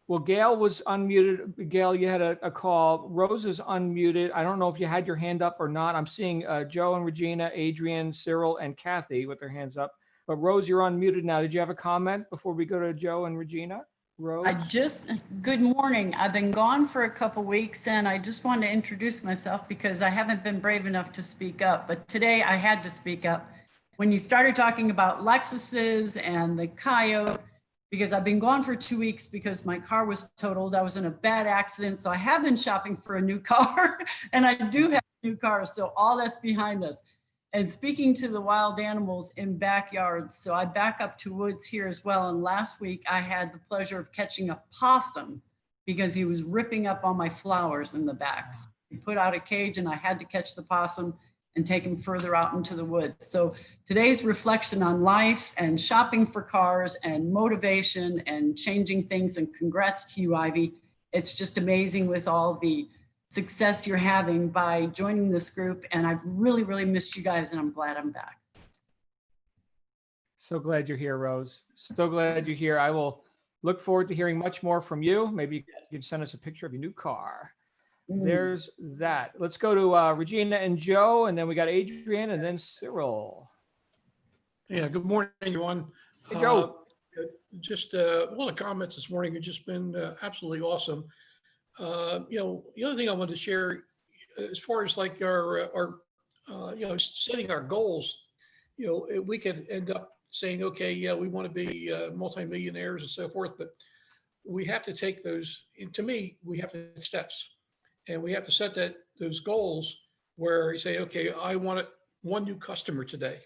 [SPEAKER 1] Well, Gail was unmuted. Gail, you had a call. Rose is unmuted. I don't know if you had your hand up or not. I'm seeing Joe and Regina, Adrian, Cyril, and Kathy with their hands up. But Rose, you're unmuted now. Did you have a comment before we go to Joe and Regina? Rose?
[SPEAKER 2] Good morning. I've been gone for a couple weeks, and I just wanted to introduce myself because I haven't been brave enough to speak up. But today I had to speak up. When you started talking about Lexuses and the coyote, because I've been gone for 2 weeks because my car was totaled. I was in a bad accident. So I have been shopping for a new car and I do have a new car. So all that's behind us. And speaking to the wild animals in backyards, so I back up to woods here as well. And last week I had the pleasure of catching a possum because he was ripping up all my flowers in the backs. He put out a cage and I had to catch the possum and take him further out into the woods. So today's reflection on life and shopping for cars and motivation and changing things. And congrats to you, Ivy. It's just amazing with all the success you're having by joining this group. And I've really, really missed you guys and I'm glad I'm back.
[SPEAKER 1] So glad you're here, Rose. So glad you're here. I will look forward to hearing much more from you. Maybe you can send us a picture of your new car. There's that. Let's go to Regina and Joe, and then we got Adrian, and then Cyril.
[SPEAKER 3] Yeah, good morning, everyone.
[SPEAKER 1] Hey, Joe.
[SPEAKER 3] Just all the comments this morning have just been absolutely awesome. The other thing I wanted to share, as far as like our setting our goals, we could end up saying, okay, yeah, we want to be multimillionaires and so forth, but we have to take those. And to me, we have to take steps. And we have to set those goals where you say, okay, I want one new customer today.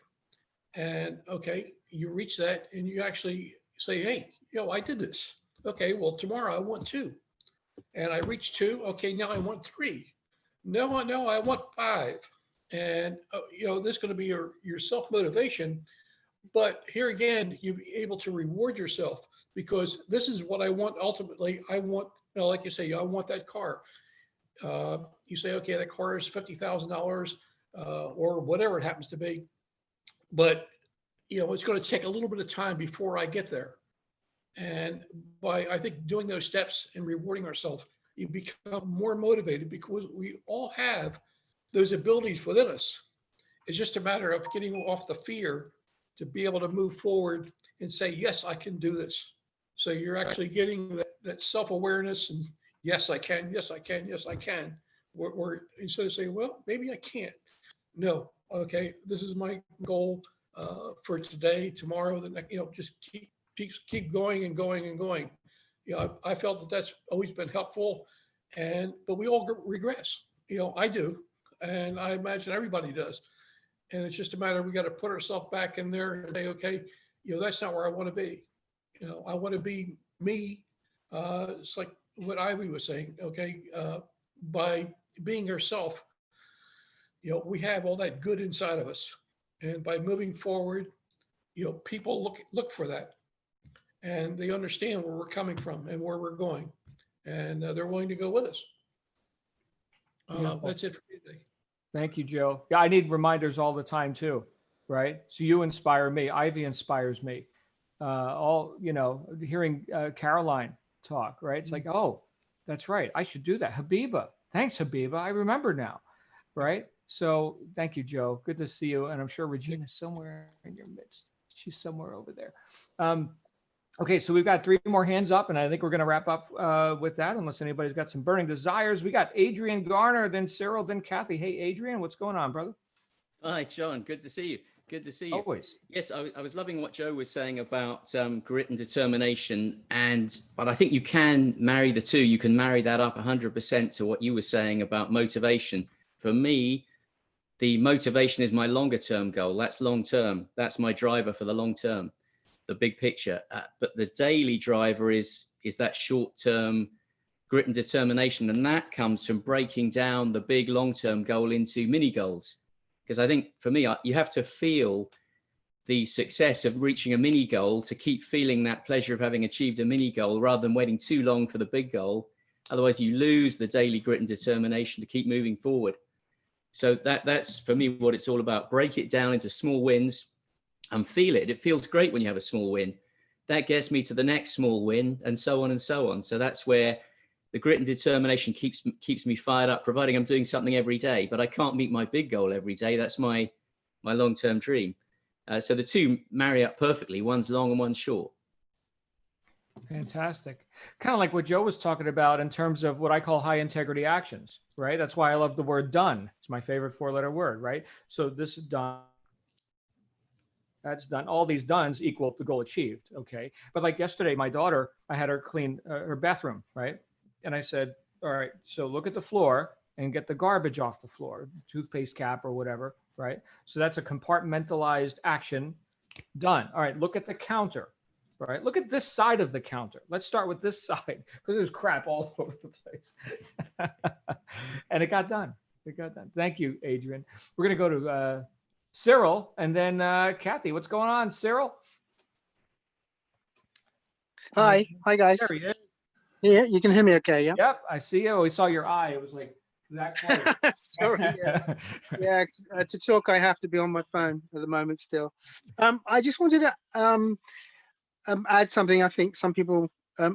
[SPEAKER 3] And okay, you reach that and you actually say, hey, I did this. Okay, well, tomorrow I want 2. And I reached 2. Okay, now I want 3. No, I want 5. And, this is going to be your self-motivation. But here again, you'll be able to reward yourself because this is what I want. Ultimately, I want, like you say, I want that car. You say, okay, that car is $50,000 or whatever it happens to be. But, it's going to take a little bit of time before I get there. And by, I think, doing those steps and rewarding ourselves, you become more motivated because we all have those abilities within us. It's just a matter of getting off the fear to be able to move forward and say, yes, I can do this. So you're actually getting that self-awareness and yes, I can. Yes, I can. Yes, I can. We're instead of saying, well, maybe I can't. No. Okay. This is my goal for today, tomorrow, the next, just keep going and going and going. I felt that that's always been helpful but we all regress. I do. And I imagine everybody does. And it's just a matter of we got to put ourselves back in there and say, okay, that's not where I want to be. I want to be me. It's like what Ivy was saying, okay, by being herself, we have all that good inside of us. And by moving forward, people look for that and they understand where we're coming from and where we're going. And they're willing to go with us. That's it for me today.
[SPEAKER 1] Thank you, Joe. Yeah, I need reminders all the time too, right? So you inspire me. Ivy inspires me. Hearing Caroline talk, right? It's like, oh, that's right. I should do that. Habiba. Thanks, Habiba. I remember now, right? So thank you, Joe. Good to see you. And I'm sure Regina's somewhere in your midst. She's somewhere over there. Okay, so we've got 3 more hands up, and I think we're going to wrap up with that, unless anybody's got some burning desires. We got Adrian Garner, then Cyril, then Kathy. Hey, Adrian, what's going on, brother?
[SPEAKER 9] Hi, John. Good to see you. Good to see you.
[SPEAKER 1] Always.
[SPEAKER 9] Yes, I was loving what Joe was saying about grit and determination. But I think you can marry the two. You can marry that up 100% to what you were saying about motivation. For me, the motivation is my longer term goal. That's long term. That's my driver for the long term, the big picture. But the daily driver is that short term grit and determination. And that comes from breaking down the big long term goal into mini goals. Because I think for me, you have to feel the success of reaching a mini goal to keep feeling that pleasure of having achieved a mini goal rather than waiting too long for the big goal. Otherwise, you lose the daily grit and determination to keep moving forward. So that's for me what it's all about. Break it down into small wins and feel it. It feels great when you have a small win. That gets me to the next small win and so on and so on. So that's where the grit and determination keeps me fired up, providing I'm doing something every day, but I can't meet my big goal every day. That's my long-term dream. So the two marry up perfectly. One's long and one's short.
[SPEAKER 1] Fantastic. Kind of like what Joe was talking about in terms of what I call high integrity actions, right? That's why I love the word done. It's my favorite 4-letter word, right? So this is done. That's done. All these dones equal the goal achieved. Okay. But like yesterday, my daughter, I had her clean her bathroom, right? And I said, all right, so look at the floor and get the garbage off the floor, toothpaste cap or whatever, right? So that's a compartmentalized action done. All right, look at the counter. All right, look at this side of the counter. Let's start with this side because there's crap all over the place. And it got done. It got done. Thank you, Adrian. We're going to go to Cyril and then Kathy. What's going on, Cyril?
[SPEAKER 10] Hi guys.
[SPEAKER 1] There he is.
[SPEAKER 10] Yeah, you can hear me okay, yeah?
[SPEAKER 1] Yep, I see you. We saw your eye. It was like that close.
[SPEAKER 10] Sorry, yeah. Yeah, to talk, I have to be on my phone at the moment still. I just wanted to add something I think some people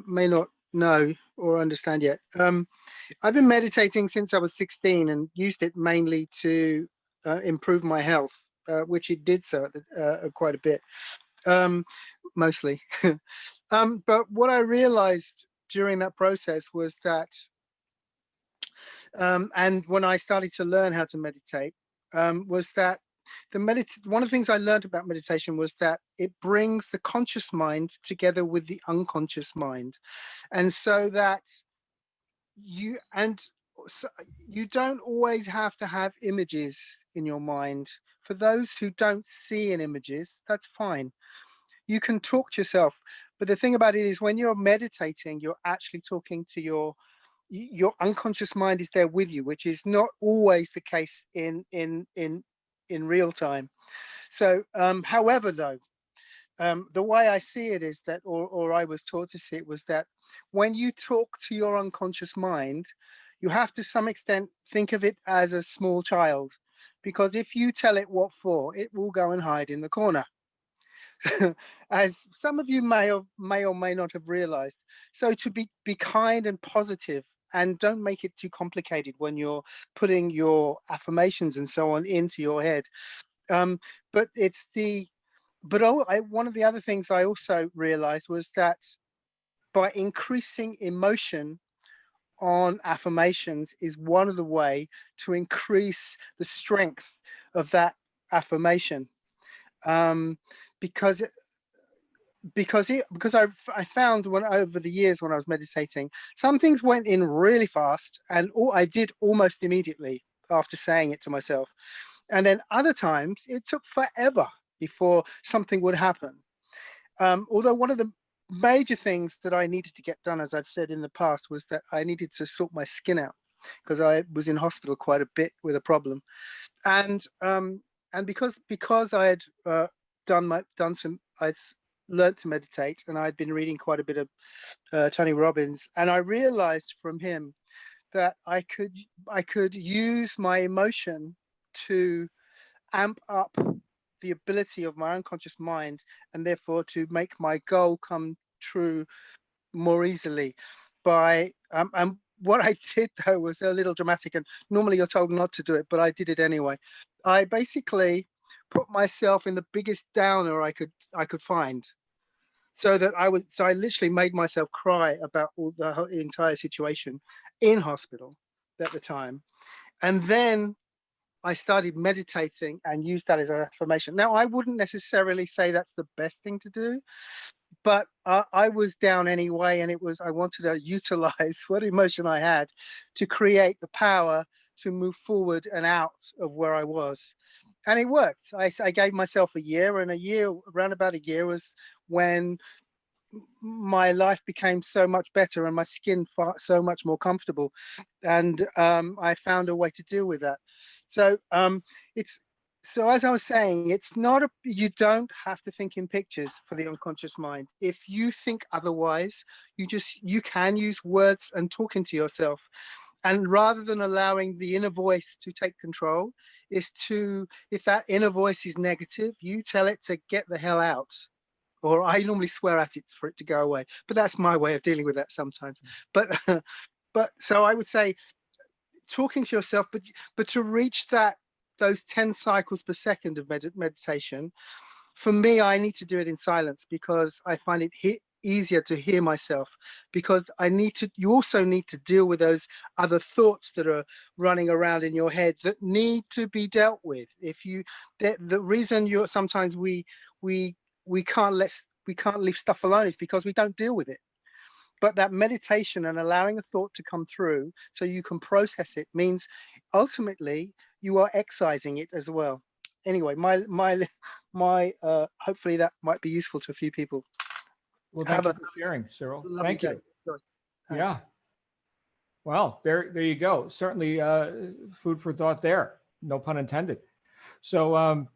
[SPEAKER 10] may not know or understand yet. I've been meditating since I was 16 and used it mainly to improve my health, which it did so quite a bit, mostly. But what I realized during that process was that, and when I started to learn how to meditate, was that one of the things I learned about meditation was that it brings the conscious mind together with the unconscious mind. And so that you don't always have to have images in your mind. For those who don't see in images, that's fine. You can talk to yourself. But the thing about it is when you're meditating, you're actually talking to your unconscious mind is there with you, which is not always the case in real time. So, however, though, the way I see it is that, or I was taught to see it, was that when you talk to your unconscious mind, you have to some extent think of it as a small child, because if you tell it what for, it will go and hide in the corner. As some of you may or may not have realized. So to be kind and positive, and don't make it too complicated when you're putting your affirmations and so on into your head. But one of the other things I also realized was that by increasing emotion on affirmations is one of the way to increase the strength of that affirmation. Because I found over the years when I was meditating, some things went in really fast and I did almost immediately after saying it to myself. And then other times it took forever before something would happen. Although one of the major things that I needed to get done, as I've said in the past, was that I needed to sort my skin out because I was in hospital quite a bit with a problem. And because I had I'd learned to meditate, and I'd been reading quite a bit of Tony Robbins, and I realized from him that I could use my emotion to amp up the ability of my unconscious mind, and therefore to make my goal come true more easily. By and what I did though was a little dramatic, and normally you're told not to do it, but I did it anyway. I basically put myself in the biggest downer I could find. So I literally made myself cry about the entire situation in hospital at the time. And then I started meditating and used that as an affirmation. Now, I wouldn't necessarily say that's the best thing to do, but I was down anyway. And I wanted to utilize what emotion I had to create the power to move forward and out of where I was. And it worked. I gave myself a year, and around about a year was when my life became so much better and my skin so much more comfortable. And I found a way to deal with that. So as I was saying, you don't have to think in pictures for the unconscious mind. If you think otherwise, you can use words and talking to yourself. And rather than allowing the inner voice to take control, if that inner voice is negative, you tell it to get the hell out. Or I normally swear at it for it to go away. But that's my way of dealing with that sometimes. But so I would say talking to yourself, but to reach those 10 cycles per second of meditation, for me, I need to do it in silence because I find it easier to hear myself, because you also need to deal with those other thoughts that are running around in your head that need to be dealt with. The reason sometimes we we can't leave stuff alone is because we don't deal with it. But that meditation and allowing a thought to come through so you can process it means ultimately you are excising it as well. Anyway, my hopefully that might be useful to a few people.
[SPEAKER 1] Well, thank you for sharing, Cyril. Thank you.
[SPEAKER 10] Thanks.
[SPEAKER 1] Yeah. Well, there you go. Certainly food for thought there. No pun intended. So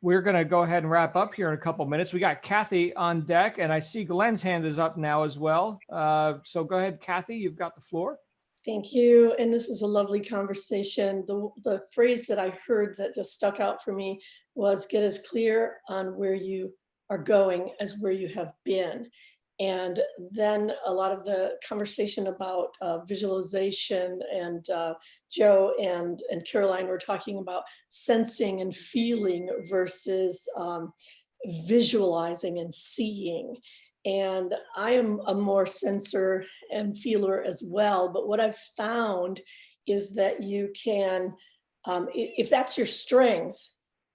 [SPEAKER 1] we're going to go ahead and wrap up here in a couple minutes. We got Kathy on deck, and I see Glenn's hand is up now as well. So go ahead, Kathy, you've got the floor.
[SPEAKER 11] Thank you. And this is a lovely conversation. The phrase that I heard that just stuck out for me was get as clear on where you are going as where you have been. And then a lot of the conversation about visualization, and Joe and Caroline were talking about sensing and feeling versus visualizing and seeing. And I am a more sensor and feeler as well. But what I've found is that you can, if that's your strength,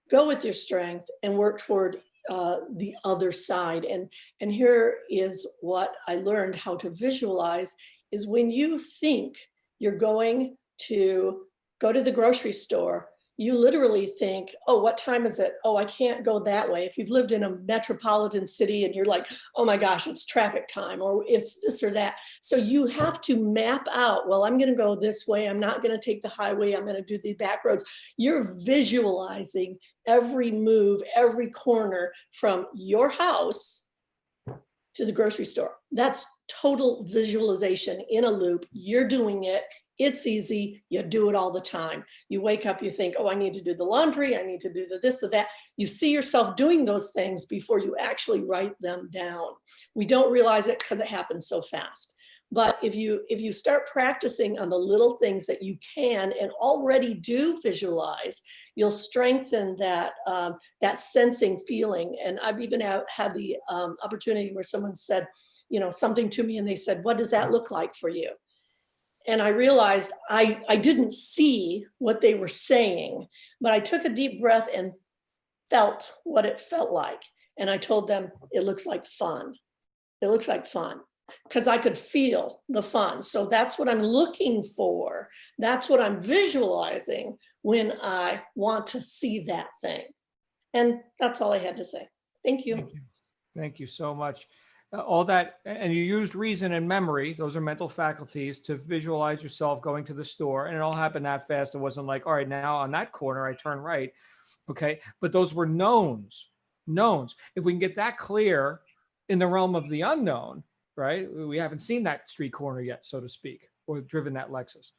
[SPEAKER 11] go with your strength and work toward the other side. And here is what I learned how to visualize is when you think you're going to go to the grocery store, you literally think, oh, what time is it? Oh, I can't go that way. If you've lived in a metropolitan city and you're like, oh my gosh, it's traffic time, or it's this or that. So you have to map out, well, I'm going to go this way. I'm not going to take the highway. I'm going to do the back roads. You're visualizing every move, every corner from your house to the grocery store. That's total visualization in a loop. You're doing it. It's easy. You do it all the time. You wake up, you think, oh, I need to do the laundry. I need to do the this or that. You see yourself doing those things before you actually write them down. We don't realize it because it happens so fast. But if you start practicing on the little things that you can and already do visualize, you'll strengthen that that sensing feeling. And I've even had the opportunity where someone said, something to me, and they said, what does that look like for you? And I realized I didn't see what they were saying, but I took a deep breath and felt what it felt like. And I told them, it looks like fun. It looks like fun, because I could feel the fun. So that's what I'm looking for. That's what I'm visualizing when I want to see that thing. And that's all I had to say. Thank you.
[SPEAKER 1] Thank you so much. All that, and you used reason and memory, those are mental faculties, to visualize yourself going to the store, and it all happened that fast. It wasn't like, all right, now on that corner I turn right. Okay, but those were knowns. If we can get that clear in the realm of the unknown, right? We haven't seen that street corner yet, so to speak, or driven that Lexus.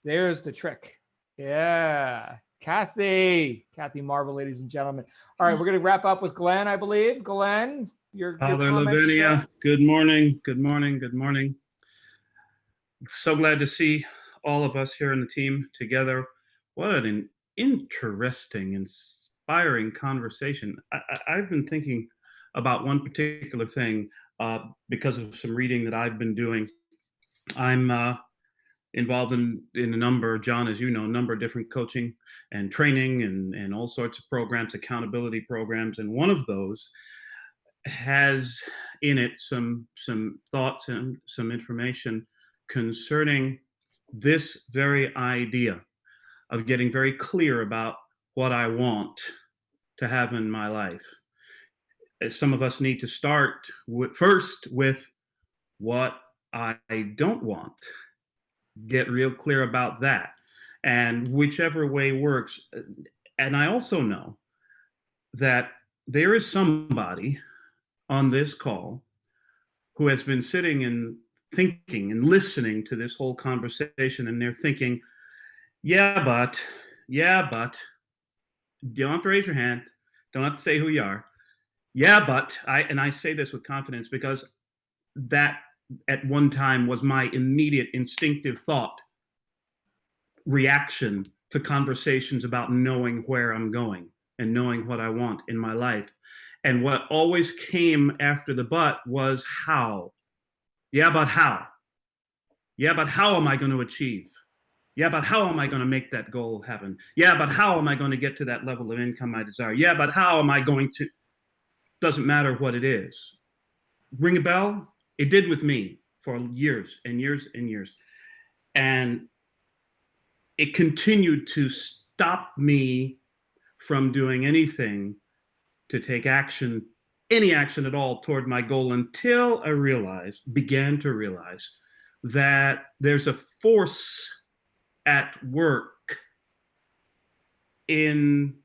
[SPEAKER 1] There's the trick. Yeah, Kathy Marvel, ladies and gentlemen. All right, we're going to wrap up with Glenn, I believe. Glenn, your
[SPEAKER 12] Father
[SPEAKER 1] comments,
[SPEAKER 12] Lavinia, good morning. So glad to see all of us here in the team together. What an interesting, inspiring conversation. I've been thinking about one particular thing because of some reading that I've been doing. I'm involved in a number, John, as you know, a number of different coaching and training and all sorts of programs, accountability programs. And one of those has in it some thoughts and some information concerning this very idea of getting very clear about what I want to have in my life. Some of us need to start first with what I don't want. Get real clear about that, and whichever way works. And I also know that there is somebody on this call who has been sitting and thinking and listening to this whole conversation, and they're thinking, yeah, but you don't have to raise your hand, don't have to say who you are. Yeah, but I say this with confidence because that at one time was my immediate instinctive thought reaction to conversations about knowing where I'm going and knowing what I want in my life. And what always came after the but was how. Yeah, but how? Yeah, but how am I going to achieve? Yeah, but how am I going to make that goal happen? Yeah, but how am I going to get to that level of income I desire? Yeah, but how am I going to? doesn't matter what it is. Ring a bell? It did with me for years and years and years. And it continued to stop me from doing anything to take action, any action at all toward my goal, until I began to realize that there's a force at work in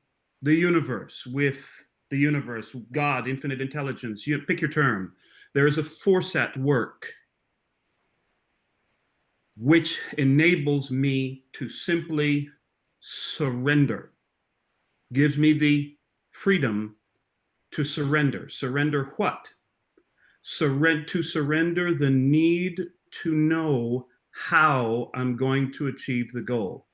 [SPEAKER 12] the universe, with the universe, God, infinite intelligence, you pick your term. There is a force at work which enables me to simply surrender, gives me the freedom to surrender. Surrender what? To surrender the need to know how I'm going to achieve the goal.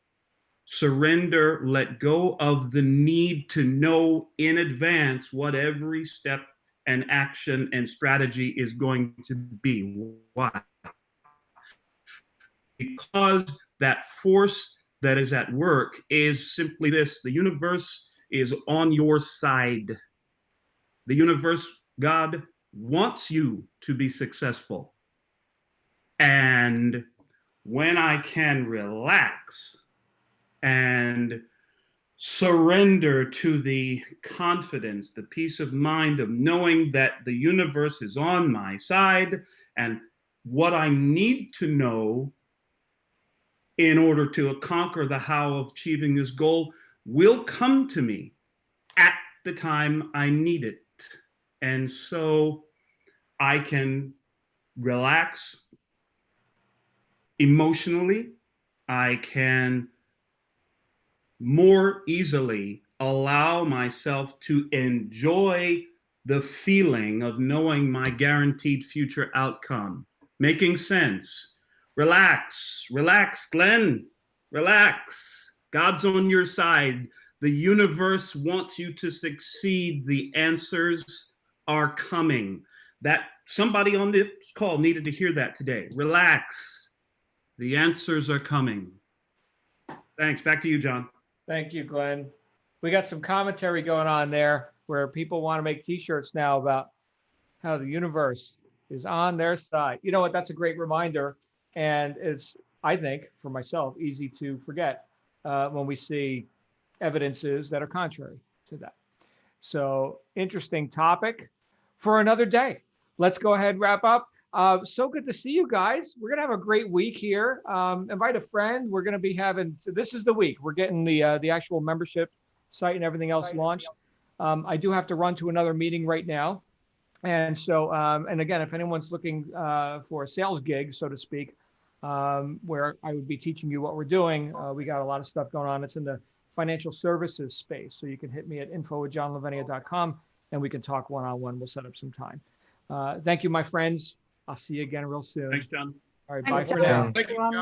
[SPEAKER 12] Surrender, let go of the need to know in advance what every step and action and strategy is going to be. Why? Because that force that is at work is simply this: the universe is on your side. The universe, God, wants you to be successful. And when I can relax and surrender to the confidence, the peace of mind of knowing that the universe is on my side, and what I need to know in order to conquer the how of achieving this goal will come to me at the time I need it. And so I can relax emotionally. I can more easily allow myself to enjoy the feeling of knowing my guaranteed future outcome. Making sense? Relax, relax, Glenn, relax. God's on your side. The universe wants you to succeed. The answers are coming. That somebody on this call needed to hear that today. Relax. The answers are coming. Thanks. Back to you, John.
[SPEAKER 1] Thank you, Glenn. We got some commentary going on there where people want to make t-shirts now about how the universe is on their side. You know what? That's a great reminder. And it's, I think, for myself, easy to forget when we see evidences that are contrary to that. So interesting topic for another day. Let's go ahead and wrap up. So good to see you guys. We're going to have a great week here. Invite a friend. We're going to be having, so this is the week. We're getting the actual membership site and everything else launched. I do have to run to another meeting right now. And so, and again, if anyone's looking for a sales gig, so to speak, where I would be teaching you what we're doing, we got a lot of stuff going on. It's in the financial services space. So you can hit me at info@johnlavenia.com and we can talk one-on-one. We'll set up some time. Thank you, my friends. I'll see you again real soon.
[SPEAKER 12] Thanks, John.
[SPEAKER 1] All right,
[SPEAKER 2] Thanks,
[SPEAKER 1] bye for
[SPEAKER 2] John.
[SPEAKER 1] now.
[SPEAKER 3] Thank you, John.